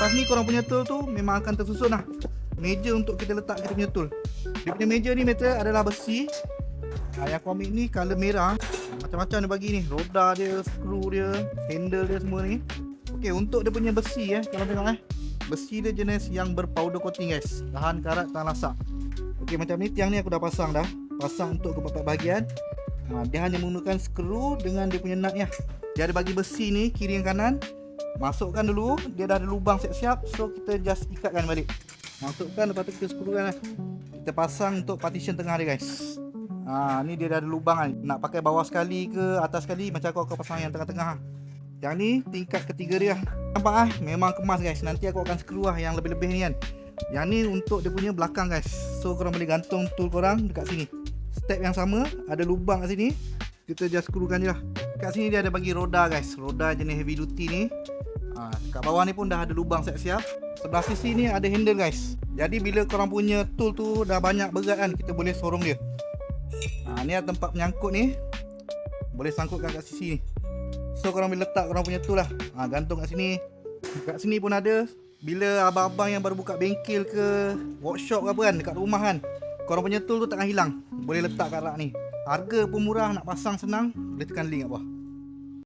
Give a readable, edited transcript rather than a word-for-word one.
Lepas ni korang punya tool tu memang akan tersusun lah meja untuk kita letak kita punya tool. Dia punya meja ni material adalah besi. Yang aku ambil ni colour merah. Macam-macam dia bagi ni, roda dia, skru dia, handle dia semua ni. Okey, untuk dia punya besi korang tengok besi dia jenis yang berpowder coating guys, tahan karat, tahan lasak. Okey, macam ni tiang ni aku dah pasang dah. Pasang untuk keempat bahagian. Dia hanya menggunakan skru dengan dia punya nut Dia ada bagi besi ni kiri dan kanan. Masukkan dulu, dia dah ada lubang siap-siap. So kita just ikatkan balik. Masukkan, lepas tu kita skrukan Kita pasang untuk partition tengah dia guys. Ni dia dah ada lubang Nak pakai bawah sekali ke atas sekali, macam aku pasang yang tengah-tengah. Yang ni tingkat ketiga dia. Nampak memang kemas guys. Nanti aku akan skru yang lebih-lebih ni kan. Yang ni untuk dia punya belakang guys. So korang boleh gantung tool korang dekat sini. Step yang sama, ada lubang kat sini. Kita just skrukan je lah. Kat sini dia ada bagi roda guys. Roda jenis heavy duty ni. Kat bawah ni pun dah ada lubang siap-siap. Sebelah sisi ni ada handle guys. Jadi bila korang punya tool tu dah banyak berat kan, kita boleh sorong dia. Ni ada tempat penyangkut ni. Boleh sangkutkan kat sisi ni. So korang boleh letak korang punya tool lah. Gantung kat sini. Kat sini pun ada. Bila abang-abang yang baru buka bengkel ke workshop ke apa kan, dekat rumah kan, korang punya tool tu takkan hilang. Boleh letak kat rak ni. Harga pun murah, nak pasang senang. Boleh tekan link kat bawah.